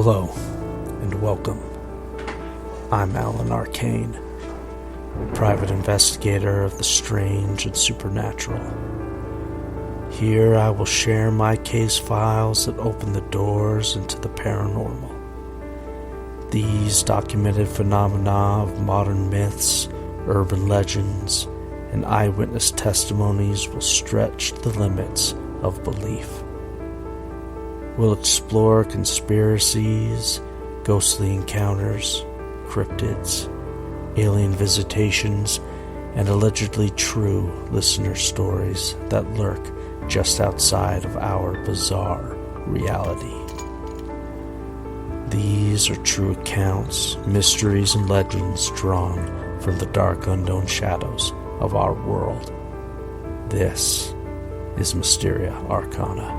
Hello, and welcome. I'm Alan Arcane, private investigator of the strange and supernatural. Here I will share my case files that open the doors into the paranormal. These documented phenomena of modern myths, urban legends, and eyewitness testimonies will stretch the limits of belief. We'll explore conspiracies, ghostly encounters, cryptids, alien visitations, and allegedly true listener stories that lurk just outside of our bizarre reality. These are true accounts, mysteries, and legends drawn from the dark unknown shadows of our world. This is Mysteria Arcana.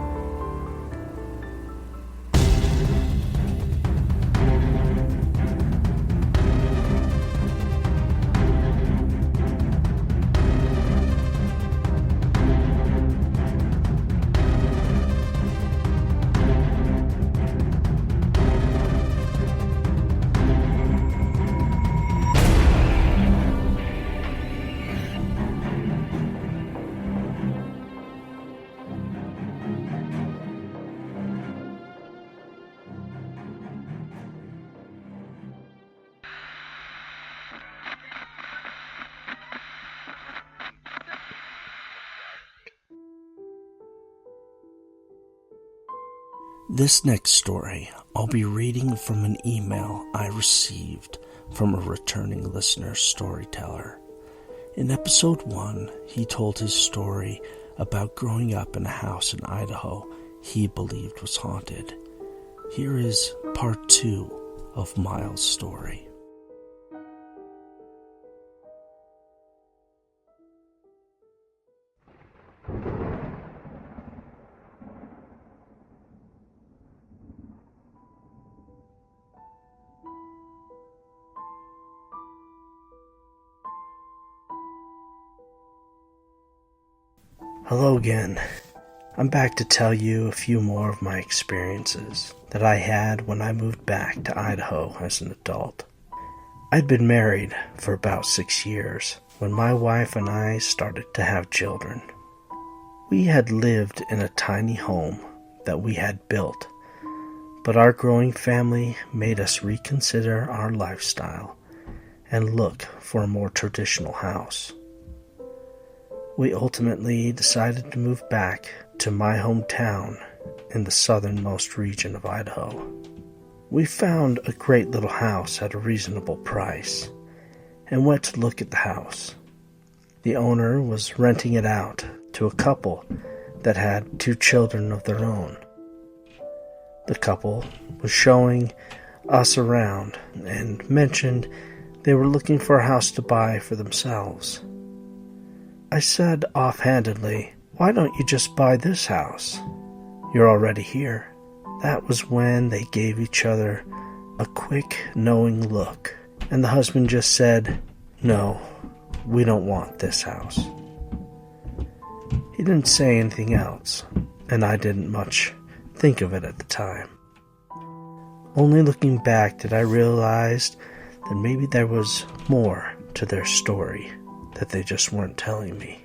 This next story, I'll be reading from an email I received from a returning listener storyteller. In episode 1, he told his story about growing up in a house in Idaho he believed was haunted. Here is part 2 of Miles' story. Hello again. I'm back to tell you a few more of my experiences that I had when I moved back to Idaho as an adult. I'd been married for about 6 years when my wife and I started to have children. We had lived in a tiny home that we had built, but our growing family made us reconsider our lifestyle and look for a more traditional house. We ultimately decided to move back to my hometown in the southernmost region of Idaho. We found a great little house at a reasonable price and went to look at the house. The owner was renting it out to a couple that had 2 children of their own. The couple was showing us around and mentioned they were looking for a house to buy for themselves. I said offhandedly, "Why don't you just buy this house? You're already here." That was when they gave each other a quick, knowing look, and the husband just said, "No, we don't want this house." He didn't say anything else, and I didn't much think of it at the time. Only looking back did I realize that maybe there was more to their story that they just weren't telling me.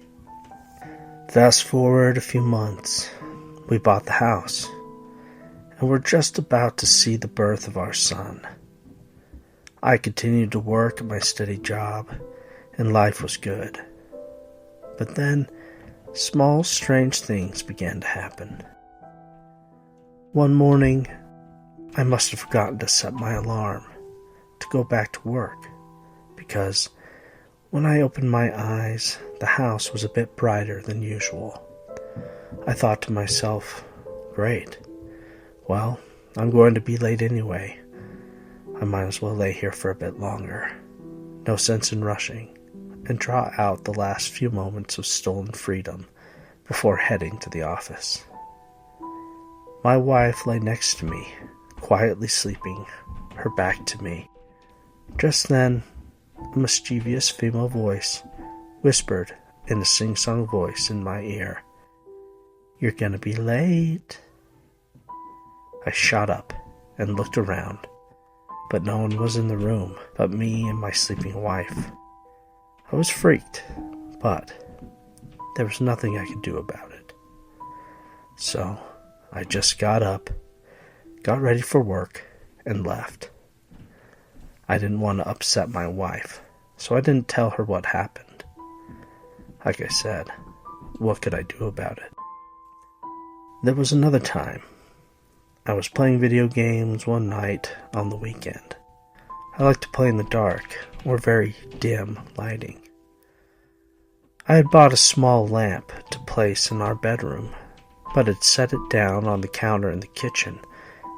Fast forward a few months, we bought the house, and we're just about to see the birth of our son. I continued to work at my steady job, and life was good. But then, small strange things began to happen. One morning, I must have forgotten to set my alarm to go back to work, because when I opened my eyes, the house was a bit brighter than usual. I thought to myself, great. Well, I'm going to be late anyway. I might as well lay here for a bit longer. No sense in rushing, and draw out the last few moments of stolen freedom before heading to the office. My wife lay next to me, quietly sleeping, her back to me. Just then, a mischievous female voice whispered in a sing-song voice in my ear, "You're gonna be late." I shot up and looked around, but no one was in the room but me and my sleeping wife. I was freaked, but there was nothing I could do about it. So I just got up, got ready for work, and left. I didn't want to upset my wife, so I didn't tell her what happened. Like I said, what could I do about it? There was another time. I was playing video games one night on the weekend. I like to play in the dark or very dim lighting. I had bought a small lamp to place in our bedroom, but had set it down on the counter in the kitchen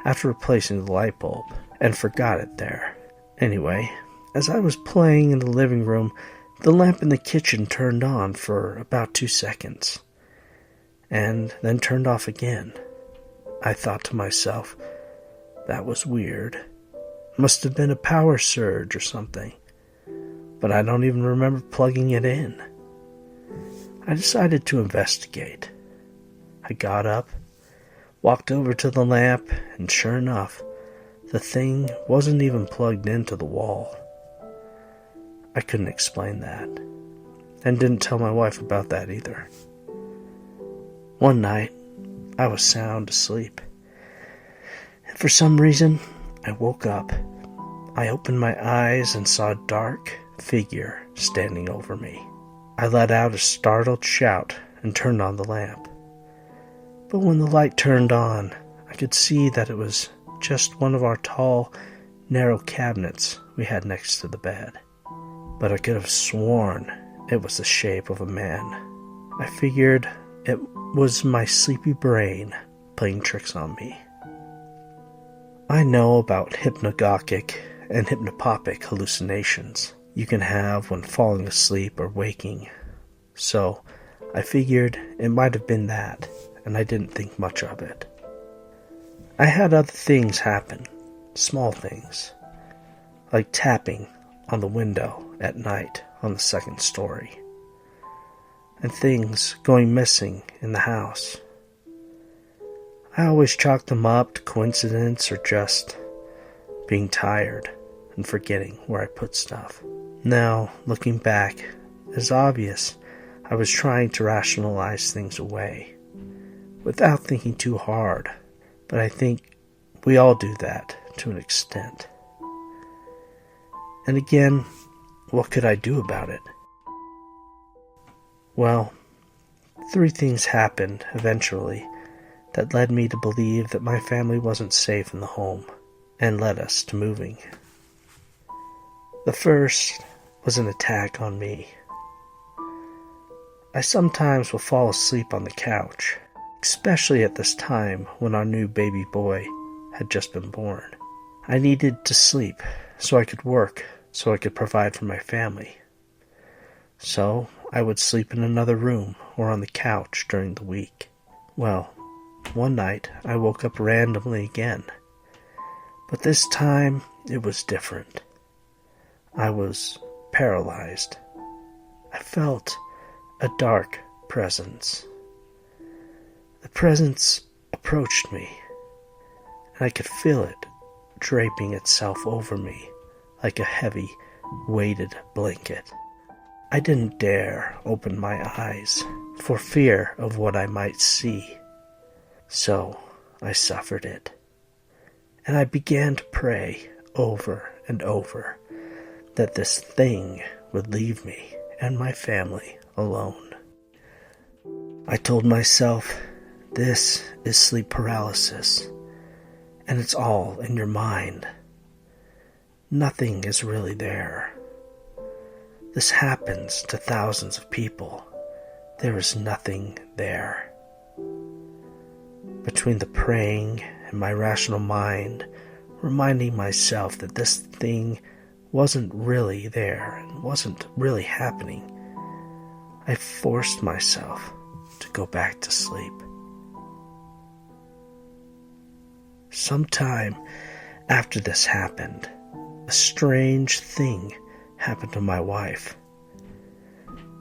after replacing the light bulb and forgot it there. Anyway, as I was playing in the living room, the lamp in the kitchen turned on for about 2 seconds, and then turned off again. I thought to myself, that was weird. Must have been a power surge or something, but I don't even remember plugging it in. I decided to investigate. I got up, walked over to the lamp, and sure enough, the thing wasn't even plugged into the wall. I couldn't explain that, and didn't tell my wife about that either. One night, I was sound asleep, and for some reason, I woke up. I opened my eyes and saw a dark figure standing over me. I let out a startled shout and turned on the lamp. But when the light turned on, I could see that it was just one of our tall, narrow cabinets we had next to the bed. But I could have sworn it was the shape of a man. I figured it was my sleepy brain playing tricks on me. I know about hypnagogic and hypnopompic hallucinations you can have when falling asleep or waking, so I figured it might have been that, and I didn't think much of it. I had other things happen, small things, like tapping on the window at night on the second story, and things going missing in the house. I always chalked them up to coincidence or just being tired and forgetting where I put stuff. Now, looking back, it's obvious I was trying to rationalize things away without thinking too hard, but I think we all do that to an extent. And again, what could I do about it? Well, 3 things happened eventually that led me to believe that my family wasn't safe in the home and led us to moving. The first was an attack on me. I sometimes will fall asleep on the couch, especially at this time when our new baby boy had just been born. I needed to sleep so I could work, so I could provide for my family. So I would sleep in another room or on the couch during the week. Well, one night I woke up randomly again, but this time it was different. I was paralyzed. I felt a dark presence. The presence approached me, and I could feel it draping itself over me like a heavy, weighted blanket. I didn't dare open my eyes for fear of what I might see, so I suffered it, and I began to pray over and over that this thing would leave me and my family alone. I told myself, this is sleep paralysis, and it's all in your mind. Nothing is really there. This happens to thousands of people. There is nothing there. Between the praying and my rational mind reminding myself that this thing wasn't really there and wasn't really happening, I forced myself to go back to sleep. Sometime after this happened, a strange thing happened to my wife.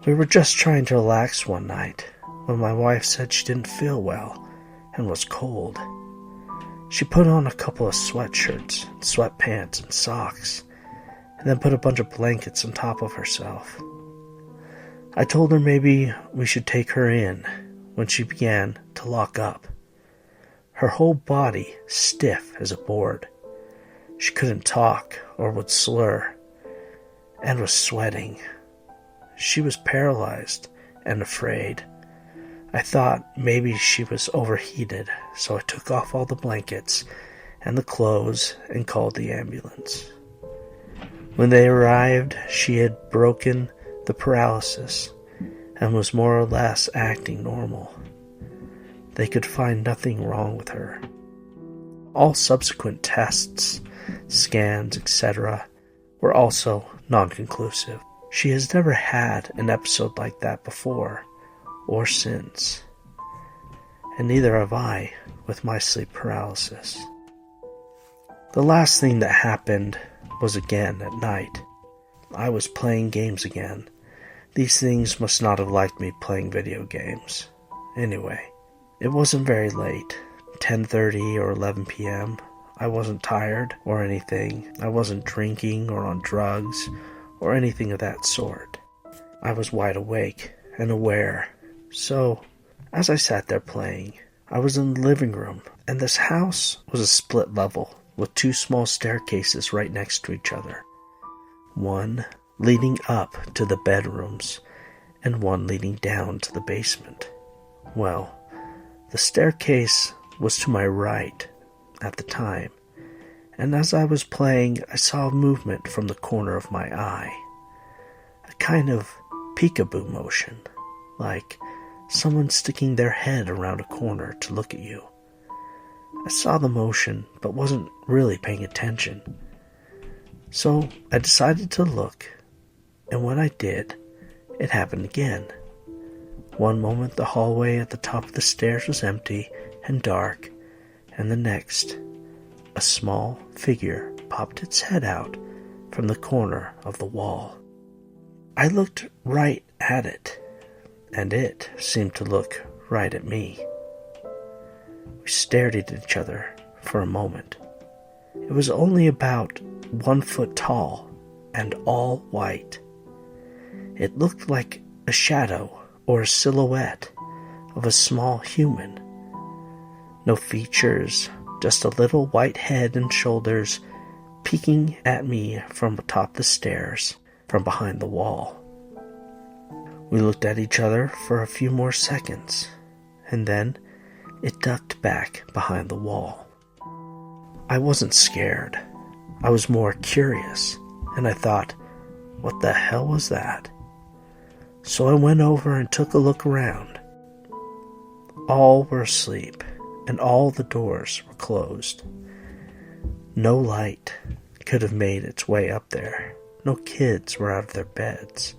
We were just trying to relax one night when my wife said she didn't feel well and was cold. She put on a couple of sweatshirts, sweatpants, and socks, and then put a bunch of blankets on top of herself. I told her maybe we should take her in when she began to lock up. Her whole body stiff as a board. She couldn't talk or would slur, and was sweating. She was paralyzed and afraid. I thought maybe she was overheated, so I took off all the blankets and the clothes and called the ambulance. When they arrived, she had broken the paralysis and was more or less acting normal. They could find nothing wrong with her. All subsequent tests, scans, etc., were also non-conclusive. She has never had an episode like that before or since, and neither have I with my sleep paralysis. The last thing that happened was again at night. I was playing games again. These things must not have liked me playing video games. Anyway, it wasn't very late, 10:30 or 11 p.m. I wasn't tired or anything. I wasn't drinking or on drugs or anything of that sort. I was wide awake and aware. So, as I sat there playing, I was in the living room, and this house was a split level with two small staircases right next to each other. One leading up to the bedrooms, and one leading down to the basement. Well, the staircase was to my right at the time, and as I was playing, I saw a movement from the corner of my eye. A kind of peekaboo motion, like someone sticking their head around a corner to look at you. I saw the motion, but wasn't really paying attention. So I decided to look, and when I did, it happened again. One moment the hallway at the top of the stairs was empty and dark, and the next, a small figure popped its head out from the corner of the wall. I looked right at it, and it seemed to look right at me. We stared at each other for a moment. It was only about 1 foot tall and all white. It looked like a shadow or a silhouette of a small human. No features, just a little white head and shoulders peeking at me from atop the stairs from behind the wall. We looked at each other for a few more seconds, and then it ducked back behind the wall. I wasn't scared. I was more curious, and I thought, what the hell was that? So I went over and took a look around. All were asleep, and all the doors were closed. No light could have made its way up there. No kids were out of their beds.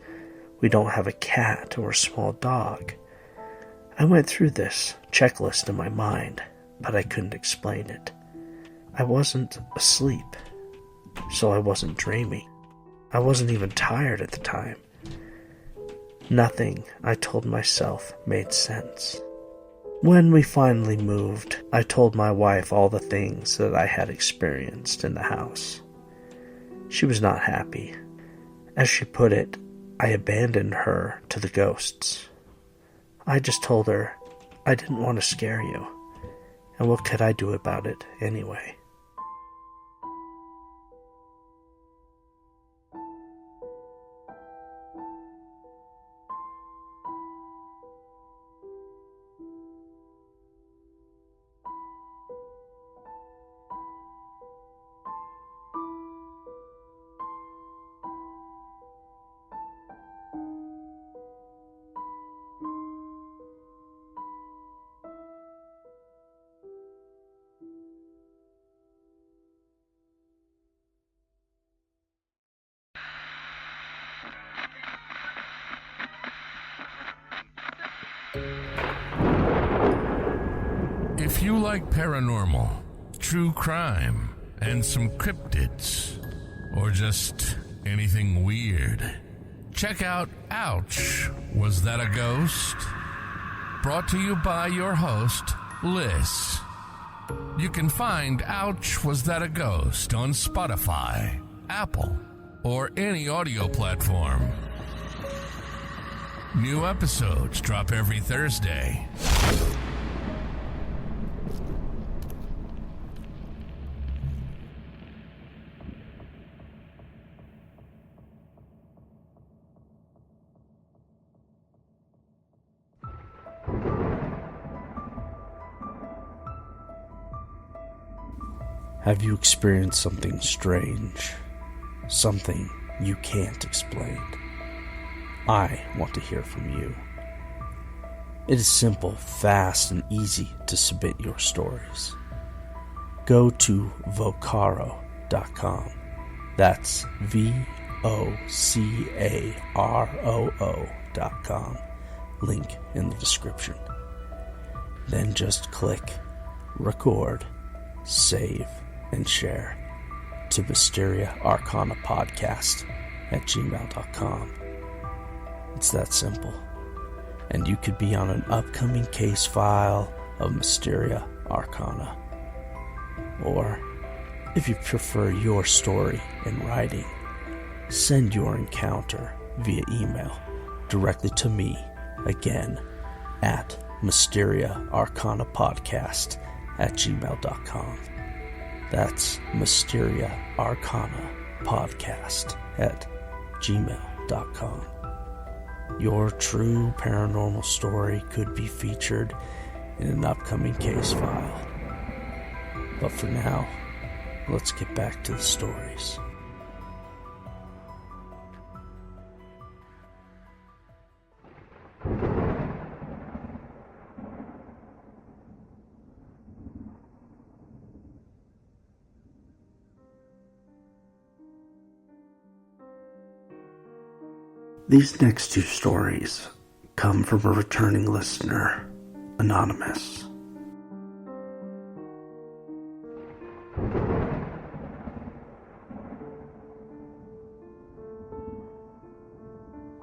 We don't have a cat or a small dog. I went through this checklist in my mind, but I couldn't explain it. I wasn't asleep, so I wasn't dreaming. I wasn't even tired at the time. Nothing, I told myself, made sense. When we finally moved, I told my wife all the things that I had experienced in the house. She was not happy. As she put it, I abandoned her to the ghosts. I just told her I didn't want to scare you, and what could I do about it anyway? If you like paranormal, true crime, and some cryptids, or just anything weird, check out Ouch, Was That a Ghost? Brought to you by your host, Liz. You can find Ouch, Was That a Ghost on Spotify, Apple, or any audio platform. New episodes drop every Thursday. Have you experienced something strange? Something you can't explain? I want to hear from you. It is simple, fast, and easy to submit your stories. Go to vocaro.com. That's VOCAROO.com. Link in the description. Then just click record, save, and share to MysteriaArcanaPodcast at gmail.com. It's that simple. And you could be on an upcoming case file of Mysteria Arcana. Or, if you prefer your story in writing, send your encounter via email directly to me, again, at MysteriaArcanaPodcast at gmail.com. That's MysteriaArcanaPodcast at gmail.com. Your true paranormal story could be featured in an upcoming case file. But for now, let's get back to the stories. These next two stories come from a returning listener, Anonymous. When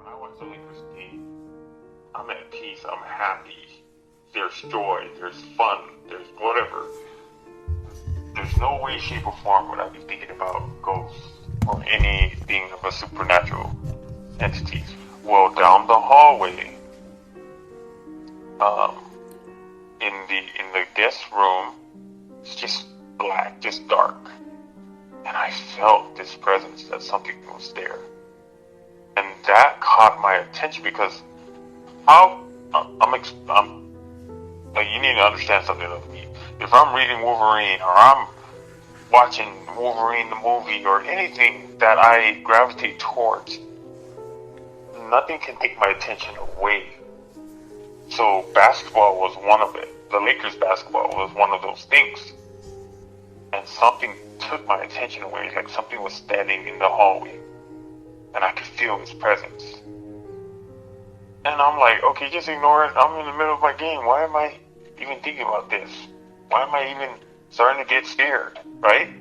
I watch the Lakers game, I'm at peace, I'm happy. There's joy, there's fun, there's whatever. There's no way, shape, or form would I be thinking about ghosts or anything of a supernatural entities. Well, down the hallway, in the guest room, it's just black, just dark, and I felt this presence that something was there, and that caught my attention because you need to understand something of me. If I'm reading Wolverine or I'm watching Wolverine the movie or anything that I gravitate towards, nothing can take my attention away. So basketball was one of it. The Lakers basketball was one of those things. And something took my attention away, like something was standing in the hallway. And I could feel his presence. And I'm like, okay, just ignore it. I'm in the middle of my game. Why am I even thinking about this? Why am I even starting to get scared, right?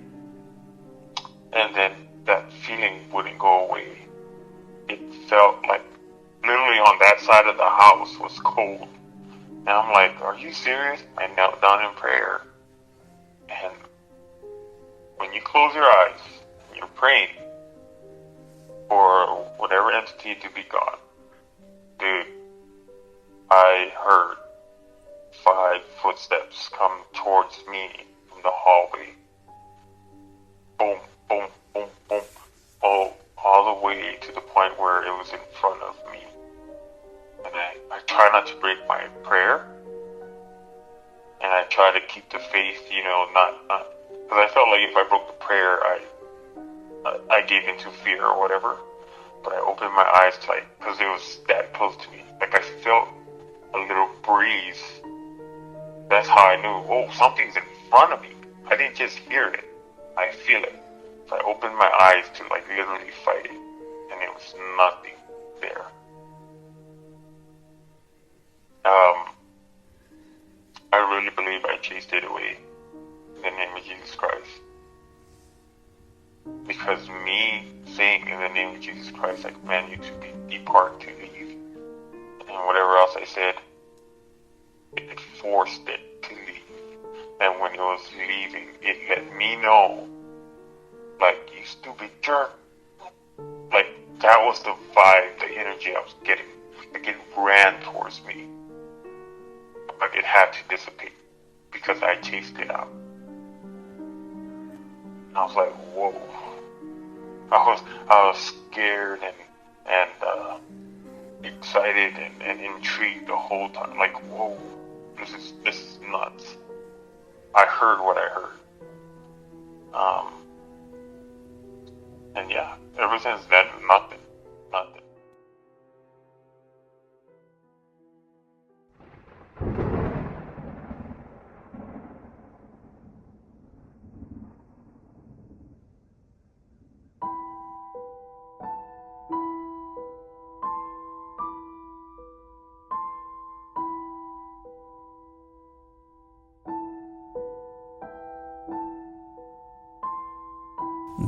And then that feeling wouldn't go away. It felt like literally on that side of the house was cold. And I'm like, are you serious? I knelt down in prayer. And when you close your eyes, you're praying for whatever entity to be gone. Dude, I heard 5 footsteps come towards me from the hallway. Boom, boom, boom, boom. All the way to the point where it was in front of me. And I try not to break my prayer. And I try to keep the faith, not because I felt like if I broke the prayer, I gave into fear or whatever. But I opened my eyes because it was that close to me. Like I felt a little breeze. That's how I knew, something's in front of me. I didn't just hear it. I feel it. So I opened my eyes to literally fight it. And it was nothing there. I really believe I chased it away in the name of Jesus Christ. Because me saying in the name of Jesus Christ, I command you to depart, to leave. And whatever else I said, it forced it to leave. And when it was leaving, it let me know, like, you stupid jerk. Like, that was the vibe, the energy I was getting. Like, it ran towards me. But it had to dissipate because I chased it out. I was like, whoa. I was scared and excited and intrigued the whole time. Like, whoa, this is nuts. I heard what I heard. And yeah, ever since then, nothing.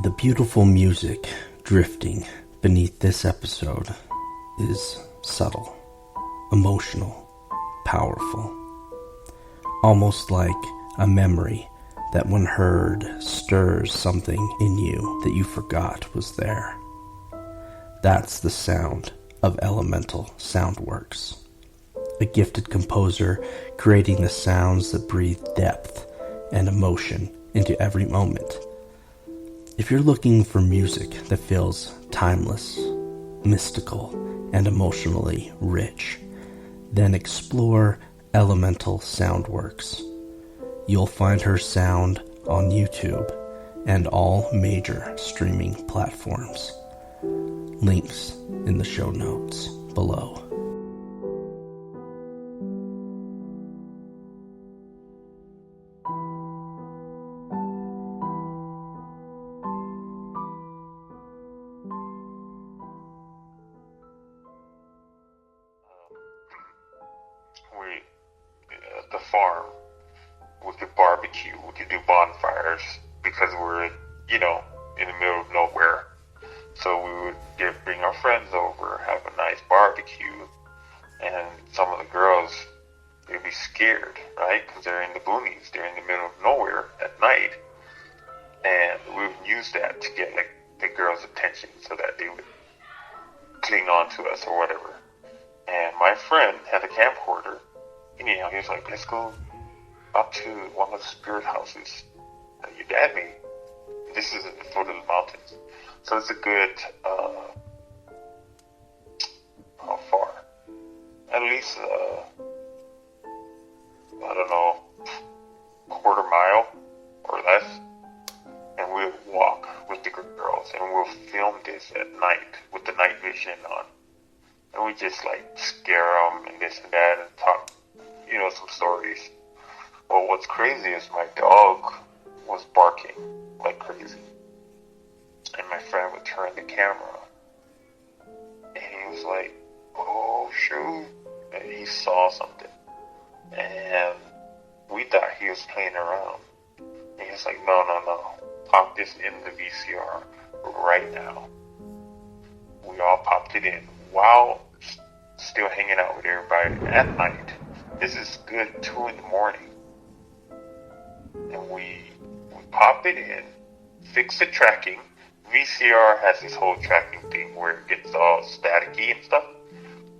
The beautiful music drifting beneath this episode is subtle, emotional, powerful. Almost like a memory that when heard stirs something in you that you forgot was there. That's the sound of Elemental Soundworks, a gifted composer creating the sounds that breathe depth and emotion into every moment. If you're looking for music that feels timeless, mystical, and emotionally rich, then explore Elemental Soundworks. You'll find her sound on YouTube and all major streaming platforms. Links in the show notes below. At the farm, we could barbecue, we could do bonfires because we're, in the middle of nowhere. So we would bring our friends over, have a nice barbecue, and some of the girls, they'd be scared, right? Because they're in the boonies, they're in the middle of nowhere at night, and we would use that to get the girls' attention so that they would cling on to us or whatever. And my friend had a camcorder. Anyhow, he was like, let's go up to one of the spirit houses that your dad made. This is at the foot of the mountains. So it's a good, how far? At least, I don't know, quarter mile or less. And we'll walk with the girls and we'll film this at night with the night vision on. And we just scare them and this and that and talk, some stories. Well, what's crazy is my dog was barking like crazy. And my friend would turn the camera. And he was like, oh, shoot. And he saw something. And we thought he was playing around. And he was like, no. Pop this in the VCR right now. We all popped it in while still hanging out with everybody at night. This is good 2 in the morning. And we pop it in, fix the tracking. VCR has this whole tracking thing where it gets all staticky and stuff.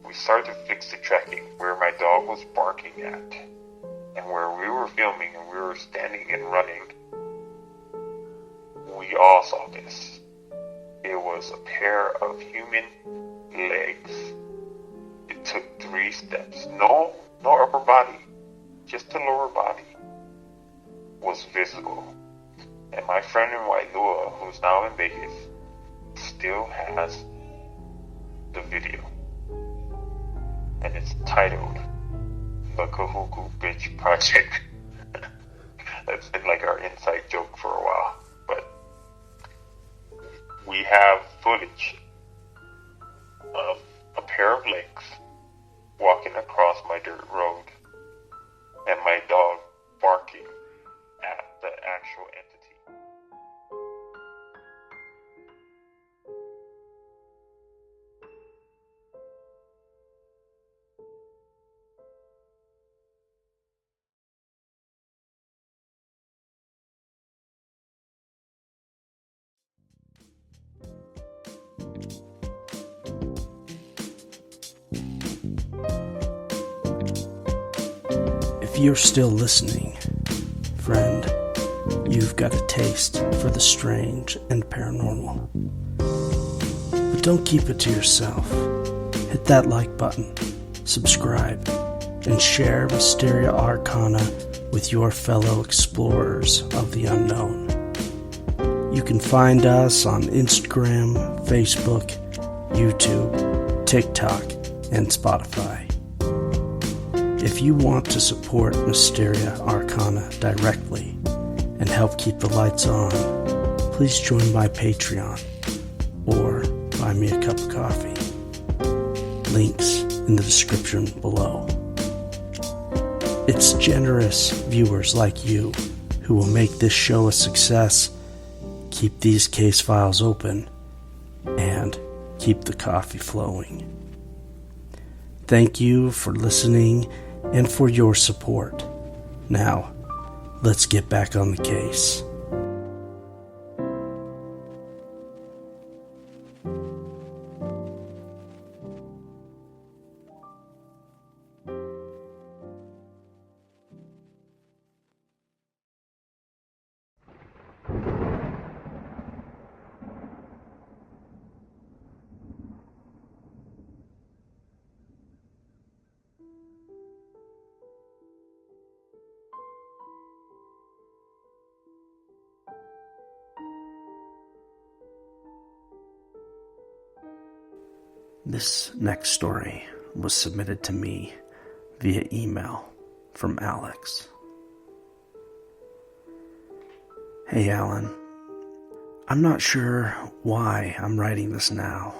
We started to fix the tracking where my dog was barking at and where we were filming and we were standing and running. We all saw this. It was a pair of human legs. It took 3 steps. No upper body, just the lower body was visible. And my friend in Wailua, who's now in Vegas, still has the video. And it's titled The Kahuku Bitch Project. That's been our inside joke for a while. But we have footage of a pair of legs walking across my dirt road and my dog barking at the actual entity. If you're still listening, friend, you've got a taste for the strange and paranormal. But don't keep it to yourself. Hit that like button, subscribe, and share Mysteria Arcana with your fellow explorers of the unknown. You can find us on Instagram, Facebook, YouTube, TikTok, and Spotify. If you want to support Mysteria Arcana directly and help keep the lights on, please join my Patreon or buy me a cup of coffee. Links in the description below. It's generous viewers like you who will make this show a success, keep these case files open, and keep the coffee flowing. Thank you for listening and for your support. Now, let's get back on the case. This next story was submitted to me via email from Alex. Hey Alan, I'm not sure why I'm writing this now.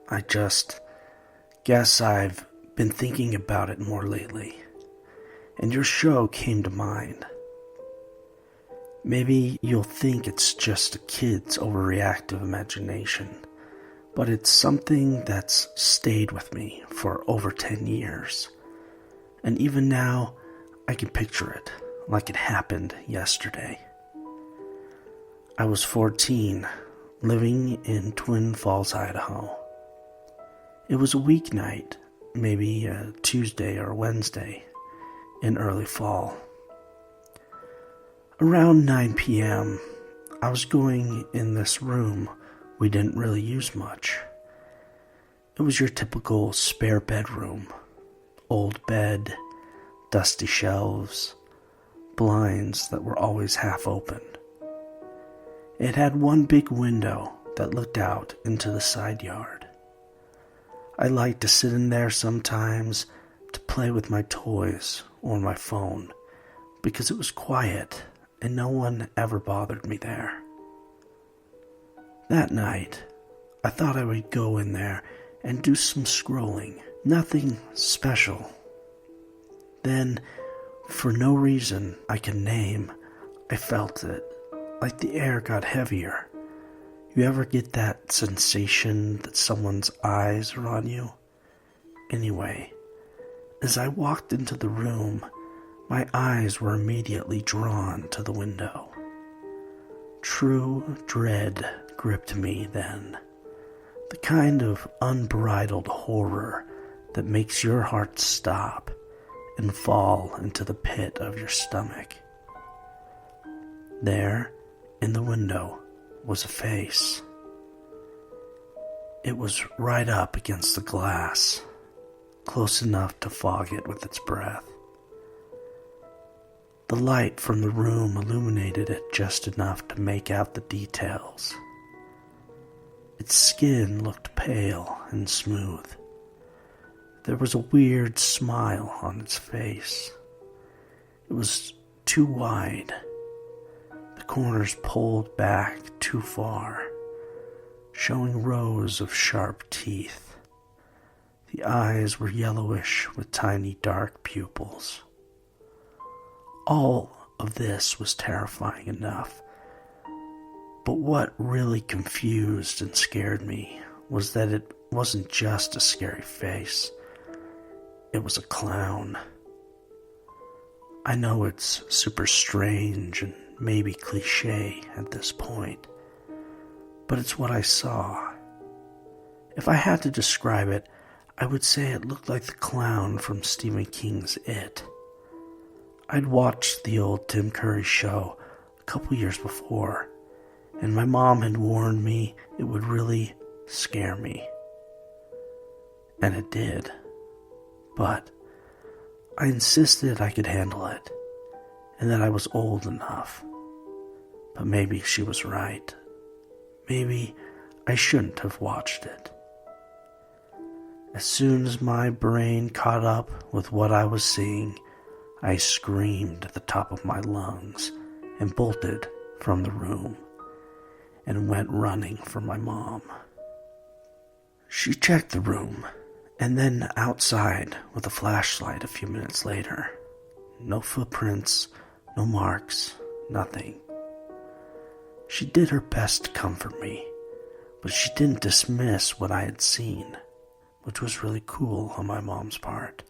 I just guess I've been thinking about it more lately, and your show came to mind. Maybe you'll think it's just a kid's overreactive imagination, but it's something that's stayed with me for over 10 years. And even now, I can picture it like it happened yesterday. I was 14, living in Twin Falls, Idaho. It was a weeknight, maybe a Tuesday or Wednesday, in early fall. Around 9 p.m., I was going in this room we didn't really use much. It was your typical spare bedroom. Old bed, dusty shelves, blinds that were always half open. It had one big window that looked out into the side yard. I liked to sit in there sometimes to play with my toys or my phone because it was quiet and no one ever bothered me there. That night, I thought I would go in there and do some scrolling. Nothing special. Then, for no reason I can name, I felt it, like the air got heavier. You ever get that sensation that someone's eyes are on you? Anyway, as I walked into the room, my eyes were immediately drawn to the window. True dread gripped me then, the kind of unbridled horror that makes your heart stop and fall into the pit of your stomach. There, in the window, was a face. It was right up against the glass, close enough to fog it with its breath. The light from the room illuminated it just enough to make out the details. Its skin looked pale and smooth. There was a weird smile on its face. It was too wide. The corners pulled back too far, showing rows of sharp teeth. The eyes were yellowish with tiny dark pupils. All of this was terrifying enough. But what really confused and scared me was that it wasn't just a scary face. It was a clown. I know it's super strange and maybe cliche at this point, but it's what I saw. If I had to describe it, I would say it looked like the clown from Stephen King's It. I'd watched the old Tim Curry show a couple years before, and my mom had warned me it would really scare me. And it did. But I insisted I could handle it, and that I was old enough. But maybe she was right. Maybe I shouldn't have watched it. As soon as my brain caught up with what I was seeing, I screamed at the top of my lungs and bolted from the room and went running for my mom. She checked the room and then outside with a flashlight a few minutes later. No footprints, no marks, nothing. She did her best to comfort me, but she didn't dismiss what I had seen, which was really cool on my mom's part.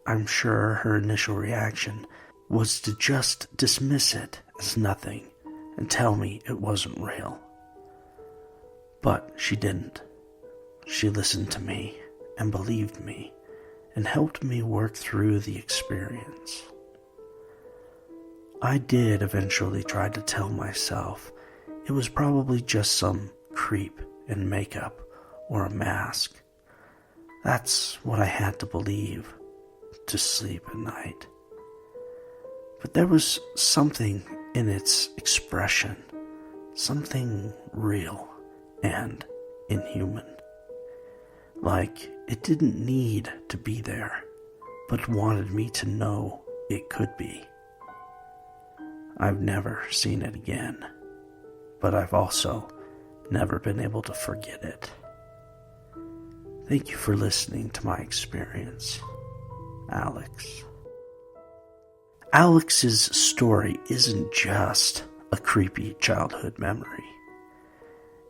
I'm sure her initial reaction was to just dismiss it as nothing and tell me it wasn't real. But she didn't. She listened to me and believed me and helped me work through the experience. I did eventually try to tell myself it was probably just some creep in makeup or a mask. That's what I had to believe to sleep at night. But there was something in its expression, something real and inhuman. Like it didn't need to be there, but wanted me to know it could be. I've never seen it again, but I've also never been able to forget it. Thank you for listening to my experience, Alex. Alex's story isn't just a creepy childhood memory.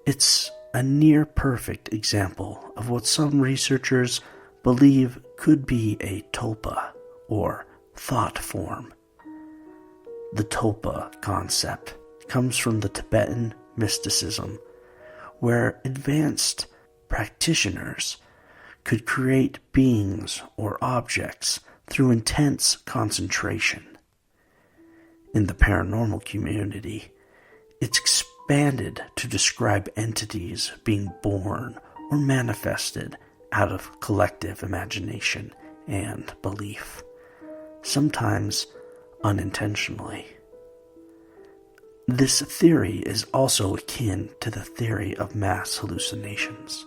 It's a near-perfect example of what some researchers believe could be a tulpa, or thought form. The tulpa concept comes from the Tibetan mysticism, where advanced practitioners could create beings or objects through intense concentration. In the paranormal community, it's expanded to describe entities being born or manifested out of collective imagination and belief, sometimes unintentionally. This theory is also akin to the theory of mass hallucinations.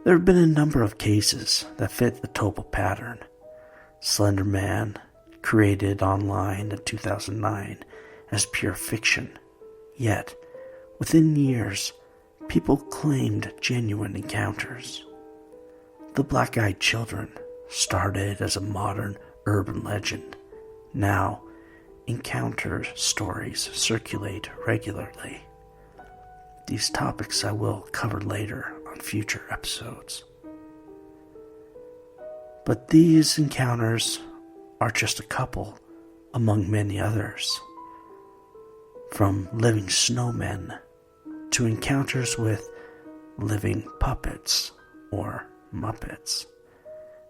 There have been a number of cases that fit the tulpa pattern. Slender Man, created online in 2009 as pure fiction, yet within years people claimed genuine encounters. The Black-Eyed Children started as a modern urban legend. Now, encounter stories circulate regularly. These topics I will cover later on future episodes. But these encounters are just a couple among many others. From living snowmen to encounters with living puppets or Muppets,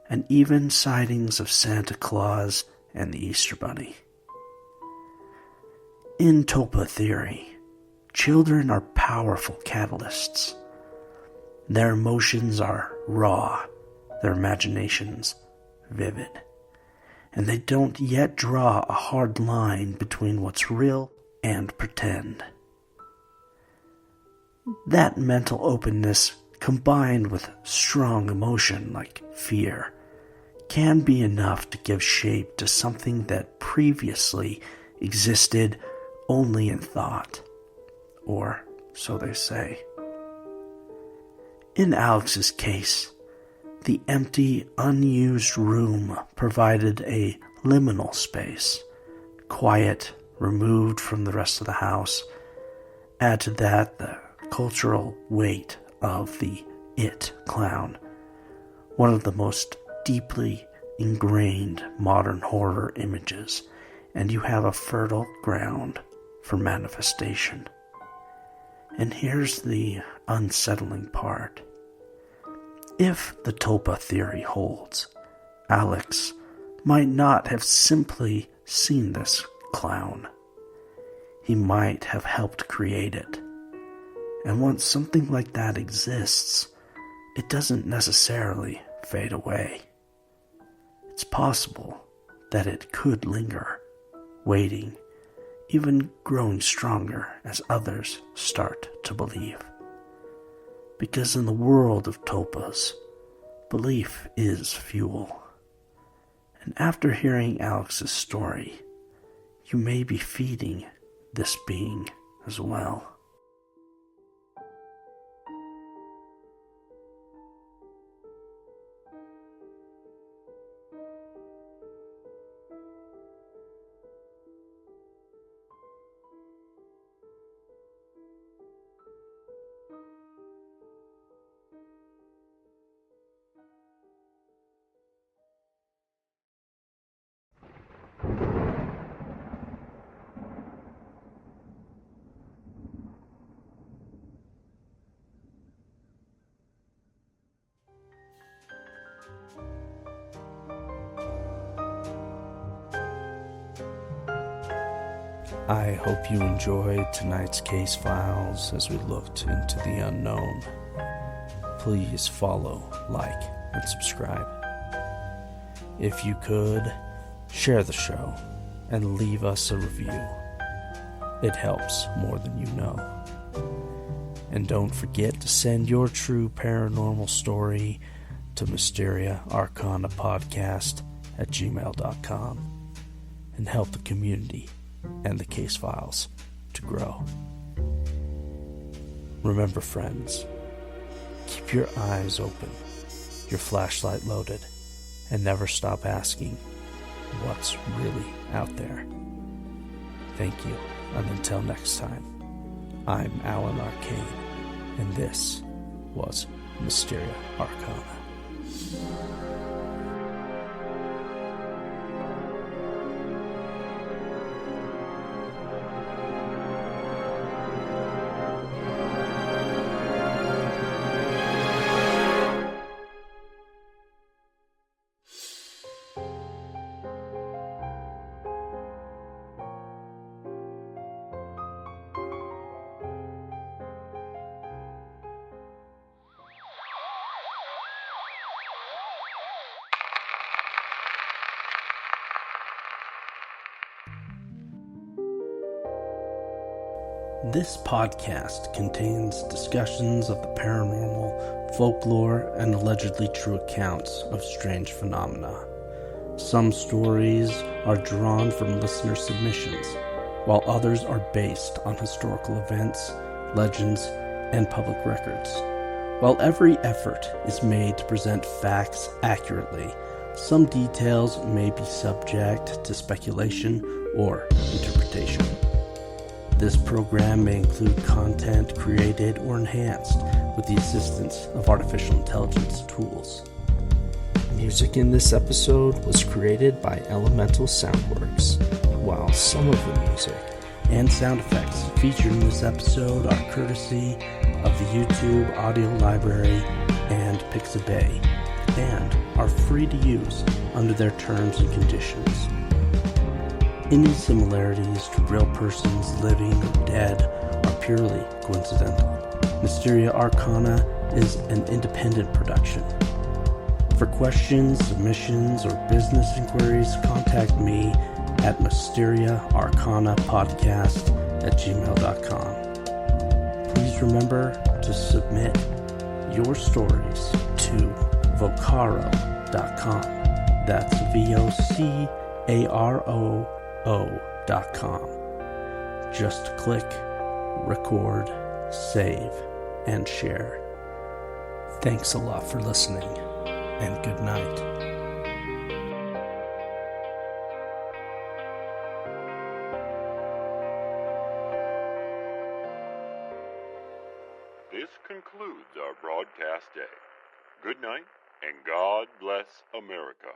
and even sightings of Santa Claus and the Easter Bunny. In tulpa theory, children are powerful catalysts. Their emotions are raw, their imaginations vivid, and they don't yet draw a hard line between what's real and pretend. That mental openness, combined with strong emotion like fear, can be enough to give shape to something that previously existed only in thought, or so they say. In Alex's case, the empty, unused room provided a liminal space, quiet, removed from the rest of the house. Add to that the cultural weight of the It clown, one of the most deeply ingrained modern horror images, and you have a fertile ground for manifestation. And here's the unsettling part. If the tulpa theory holds, Alex might not have simply seen this clown. He might have helped create it. And once something like that exists, it doesn't necessarily fade away. It's possible that it could linger, waiting, even growing stronger as others start to believe. Because in the world of tulpas, belief is fuel. And after hearing Alex's story, you may be feeding this being as well. I hope you enjoyed tonight's case files as we looked into the unknown. Please follow, like, and subscribe. If you could, share the show and leave us a review. It helps more than you know. And don't forget to send your true paranormal story to MysteriaArcanaPodcast at gmail.com and help the community and the case files to grow. Remember, friends, keep your eyes open, your flashlight loaded, and never stop asking what's really out there. Thank you, and until next time, I'm Alan Arcane, and this was Mysteria Arcana. This podcast contains discussions of the paranormal, folklore, and allegedly true accounts of strange phenomena. Some stories are drawn from listener submissions, while others are based on historical events, legends, and public records. While every effort is made to present facts accurately, some details may be subject to speculation or interpretation. This program may include content created or enhanced with the assistance of artificial intelligence tools. Music in this episode was created by Elemental Soundworks, while some of the music and sound effects featured in this episode are courtesy of the YouTube audio library and Pixabay, and are free to use under their terms and conditions. Any similarities to real persons living or dead are purely coincidental. Mysteria Arcana is an independent production. For questions, submissions, or business inquiries, contact me at MysteriaArcanaPodcast at gmail.com. Please remember to submit your stories to vocaro.com. That's VOCARO.com. Just click, record, save, and share. Thanks a lot for listening, and good night. This concludes our broadcast day. Good night, and God bless America.